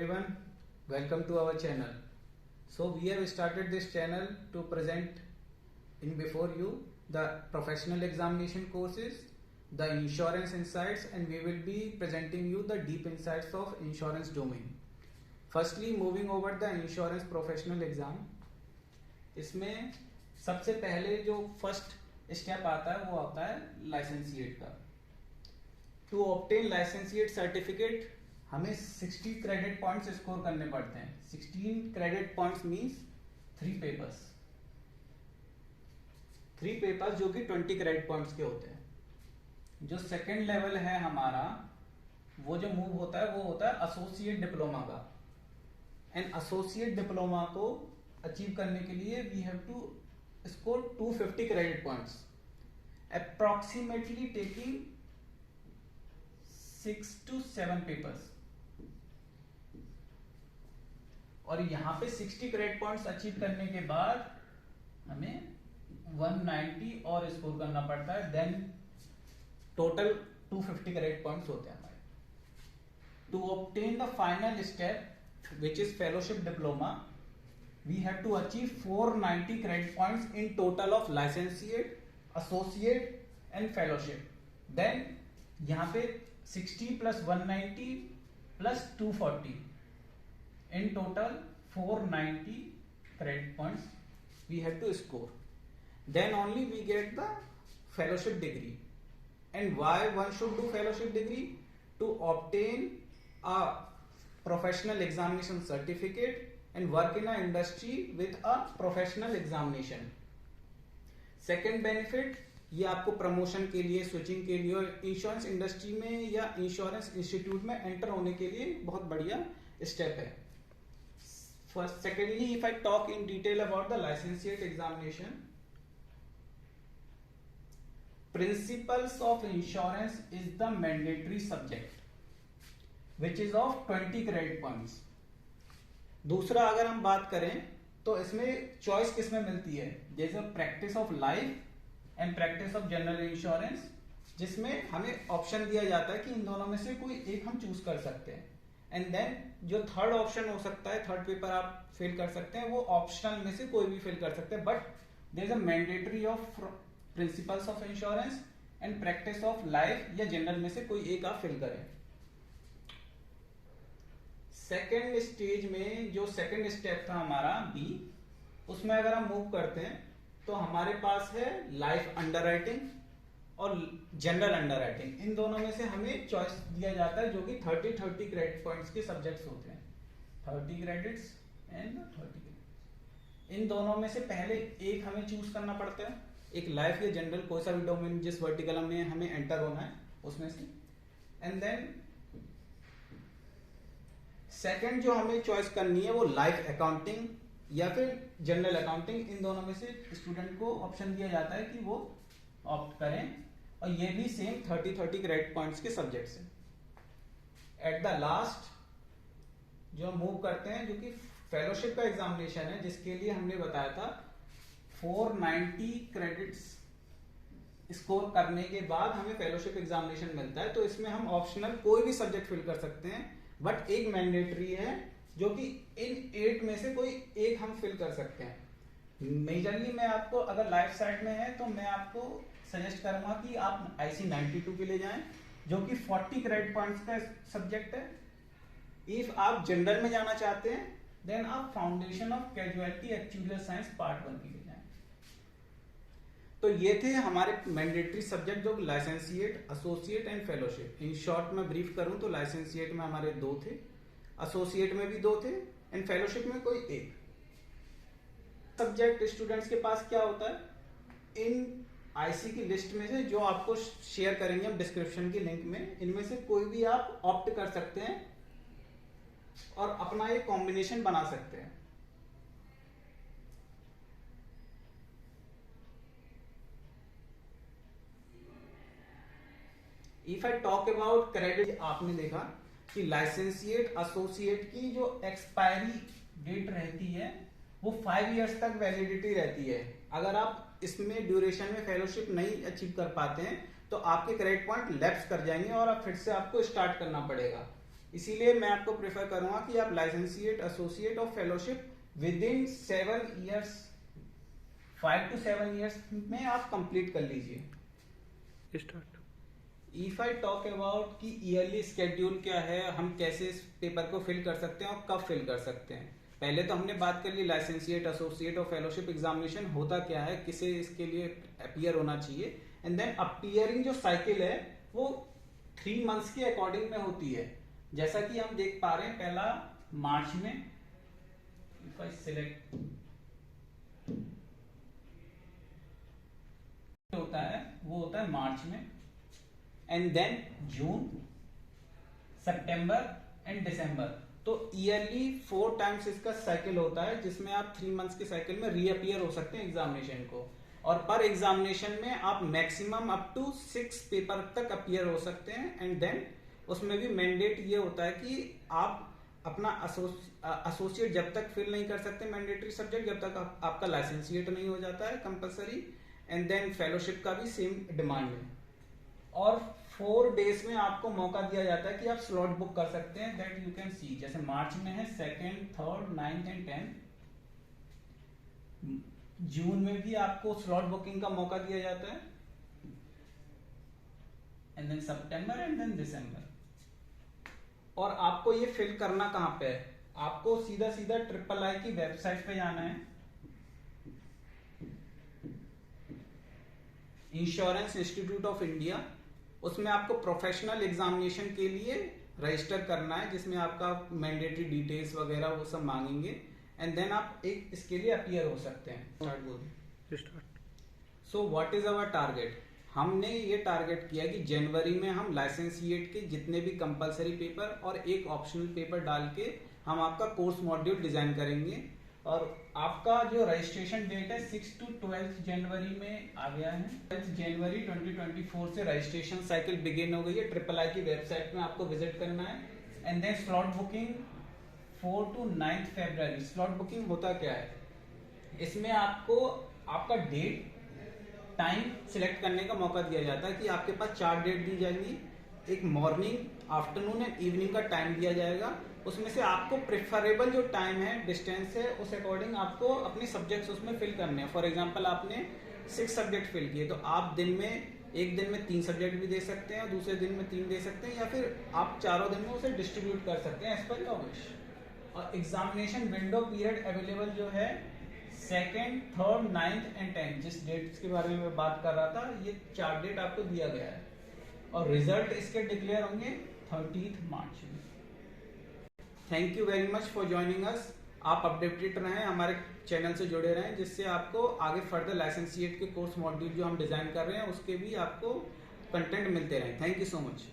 everyone, welcome to our channel. So we have started this channel to present in before you the professional examination courses, the insurance insights, and we will be presenting you the deep insights of insurance domain. Firstly, moving over the insurance professional exam, इसमें सबसे पहले जो first step आता है वो आता है लाइसेंसिएट का. टू ऑब्टेन लाइसेंसिएट सर्टिफिकेट हमें 60 क्रेडिट पॉइंट्स स्कोर करने पड़ते हैं. 16 क्रेडिट पॉइंट्स मींस 3 पेपर्स जो कि 20 क्रेडिट पॉइंट्स के होते हैं. जो सेकंड लेवल है हमारा, वो जो मूव होता है वो होता है एसोसिएट डिप्लोमा का. एंड एसोसिएट डिप्लोमा को अचीव करने के लिए we have to score 250 credit points, approximately taking 6 to 7 papers. और यहाँ पे 60 क्रेडिट पॉइंट्स अचीव करने के बाद हमें 190 और स्कोर करना पड़ता है. देन टोटल 250 क्रेडिट पॉइंट्स होते हैं हमारे. To obtain the final step which is fellowship diploma, we have to achieve 490 credit points in total of licentiate, associate and fellowship. Then यहाँ पे 60 plus 190 plus 240 in total 490 credit points we have to score. Then only we get the fellowship degree. And why one should do fellowship degree? To obtain a professional examination certificate and work in a industry with a professional examination. Second benefit, ये आपको promotion के लिए, switching के लिए, insurance industry में या insurance institute में enter होने के लिए बहुत बढ़िया स्टेप है. First secondly, if I talk in detail about the licentiate examination, principles of insurance is the mandatory subject which is of 20 credit points. दूसरा अगर हम बात करें तो इसमें चॉइस किसमें मिलती है, जैसे practice of life and practice of general insurance, जिसमें हमें ऑप्शन दिया जाता है कि इन दोनों में से कोई एक हम चूज कर सकते हैं. एंड देन जो थर्ड ऑप्शन हो सकता है, थर्ड पेपर आप फिल कर सकते हैं, वो ऑप्शनल में से कोई भी फिल कर सकते हैं. But there is a mandatory of principles of insurance and practice of life या जनरल में से कोई एक आप फिल करें. सेकेंड स्टेज में जो सेकेंड स्टेप था हमारा बी, उसमें अगर हम मूव करते हैं तो हमारे पास है लाइफ अंडरराइटिंग और जनरल अंडरराइटिंग. इन दोनों में से हमें चॉइस दिया जाता है, जो कि 30 क्रेडिट पॉइंट्स के सब्जेक्ट्स होते हैं. 30 क्रेडिट्स एंड 30 क्रेडिट्स. इन दोनों में से पहले एक हमें चूज करना पड़ता है, एक लाइफ या जनरल, कोई सा भी डोमेन जिस वर्टिकल में हमें एंटर होना है उसमें से. एंड देन सेकंड जो हमें चॉइस करनी है वो लाइफ अकाउंटिंग या फिर जनरल अकाउंटिंग. इन दोनों में से स्टूडेंट को ऑप्शन दिया जाता है कि वो ऑप्ट करें, और ये भी सेम 30 क्रेडिट पॉइंट्स के सब्जेक्ट्स हैं. एट द लास्ट जो हम मूव करते हैं, जो कि फेलोशिप का एग्जामिनेशन है, जिसके लिए हमने बताया था 490 क्रेडिट्स स्कोर करने के बाद हमें फेलोशिप एग्जामिनेशन मिलता है. तो इसमें हम ऑप्शनल कोई भी सब्जेक्ट फिल कर सकते हैं, बट एक मैंडेटरी है जो कि इन 8 में से कोई एक हम फिल कर सकते हैं. मेजरली मैं आपको, अगर लाइफ साइड में है तो मैं आपको सजेस्ट करूंगा कि आप IC 92 के लिए जाएं, जो कि 40 क्रेडिट पॉइंट्स का सब्जेक्ट है. इफ आप जनरल में जाना चाहते हैं देन आप foundation of casualty actual science part 1 के लिए जाएं. तो ये थे हमारे मैंडेटरी सब्जेक्ट, जो licentiate, associate and fellowship. In short में ब्रीफ करूं तो लाइसेंसिएट में हमारे 2 थे, एसोसिएट में भी 2 थे, एंड फेलोशिप में कोई एक. सब्जेक्ट स्टूडेंट्स के पास क्या होता है, इन IC की लिस्ट में से जो आपको शेयर करेंगे हम डिस्क्रिप्शन के लिंक में, इनमें से कोई भी आप ऑप्ट कर सकते हैं और अपना एक कॉम्बिनेशन बना सकते हैं. If I talk about credit, आपने देखा कि लाइसेंसिएट, एसोसिएट की जो एक्सपायरी डेट रहती है वो 5 इयर्स तक वैलिडिटी रहती है. अगर आप इसमें ड्यूरेशन में फेलोशिप नहीं अचीव कर पाते हैं तो आपके क्रेडिट पॉइंट लैप्स कर जाएंगे और अब फिर से आपको स्टार्ट करना पड़ेगा. इसीलिए मैं आपको प्रेफर करूंगा कि आप लाइसेंसिएट, एसोसिएट और fellowship with in 7 years, 5 to 7 years में आप कंप्लीट कर लीजिए। Start. If I talk about कि ईयरली स्केड्यूल क्या है, हम कैसे इस पेपर को फिल कर सकते हैं और कब फिल कर सकते हैं। पहले तो हमने बात कर ली लाइसेंसिएट, एसोसिएट और फेलोशिप एग्जामिनेशन होता क्या है, किसे इसके लिए अपीयर होना चाहिए, एंड देन अपीयरिंग जो साइकिल है वो 3 मंथ्स के अकॉर्डिंग में होती है। जैसा कि हम देख पा रहे हैं, पहला मार्च में, इफ आई सिलेक्ट होता है वो होता है मार्च में, एंड देन जून, सितंबर एंड दिसंबर। तो ईयरली 4 टाइम्स इसका साइकिल होता है, जिसमें आप 3 मंथ्स के साइकिल में रीअपियर हो सकते हैं एग्जामिनेशन को। और पर एग्जामिनेशन में आप मैक्सिमम अप टू 6 पेपर तक अपीयर हो सकते हैं। एंड देन उसमें भी मैंडेट ये होता है कि आप अपना एसोसिएट जब तक फिल नहीं कर सकते मैंडेटरी सब्जेक्ट, जब तक आपका लाइसेंसिएट नहीं हो जाता है कंपलसरी। एंड देन फेलोशिप का भी सेम डिमांड है। और 4 डेज में आपको मौका दिया जाता है कि आप स्लॉट बुक कर सकते हैं, दैट यू कैन सी। जैसे मार्च में है 2nd, 3rd, 9th and 10th। जून में भी आपको स्लॉट बुकिंग का मौका दिया जाता है, एंड देन सितंबर एंड देन दिसंबर। और आपको ये फिल करना कहां पे है, आपको सीधा सीधा III की वेबसाइट पे जाना है, इंश्योरेंस इंस्टीट्यूट ऑफ इंडिया। उसमें आपको प्रोफेशनल एग्जामिनेशन के लिए रजिस्टर करना है, जिसमें आपका मैंडेटरी डिटेल्स वगैरह वो सब मांगेंगे, एंड देन आप एक इसके लिए अपीयर हो सकते हैं। स्टार्ट बोलिए। So what is our target? हमने ये टारगेट किया कि जनवरी में हम लाइसेंसिएट के जितने भी कंपलसरी पेपर और एक ऑप्शनल पेपर डाल के हम आपका कोर्स मॉड्यूल डिजाइन करेंगे। और आपका जो रजिस्ट्रेशन डेट है 6 to 12 जनवरी में आ गया है। 12 जनवरी 2024 से रजिस्ट्रेशन साइकिल बिगिन हो गई है। III की वेबसाइट में आपको विजिट करना है, and then slot booking 4 to 9 February. Slot booking होता क्या है, इसमें आपको आपका डेट, टाइम सिलेक्ट करने का मौका दिया जाता है कि आपके पास 4 डेट दी जाएंगी। एक मॉर्निंग, आफ्टरनून एंड इवनिंग का टाइम दिया जाएगा। उसमें से आपको प्रेफरेबल जो टाइम है, डिस्टेंस है, उस अकॉर्डिंग आपको अपने सब्जेक्ट्स उसमें फिल करने हैं। फॉर एग्जांपल आपने 6 सब्जेक्ट फिल किए, तो आप एक दिन में 3 सब्जेक्ट भी दे सकते हैं, दूसरे दिन में 3 दे सकते हैं, या फिर आप चारों दिन में उसे डिस्ट्रीब्यूट कर सकते हैं एज पर योर विश। और एग्जामिनेशन विंडो पीरियड अवेलेबल जो है 2nd, 3rd, 9th and 10th, जिस डेट्स के बारे में मैं बात कर रहा था, ये 4 डेट आपको दिया गया है। और रिजल्ट इसके डिक्लेयर होंगे 30 मार्च में। Thank you very much for joining us. आप अपडेटेड रहें, हमारे चैनल से जुड़े रहें, जिससे आपको आगे फर्दर लाइसेंसिएट के कोर्स मॉड्यूल जो हम डिजाइन कर रहे हैं उसके भी आपको कंटेंट मिलते रहें। Thank you so much.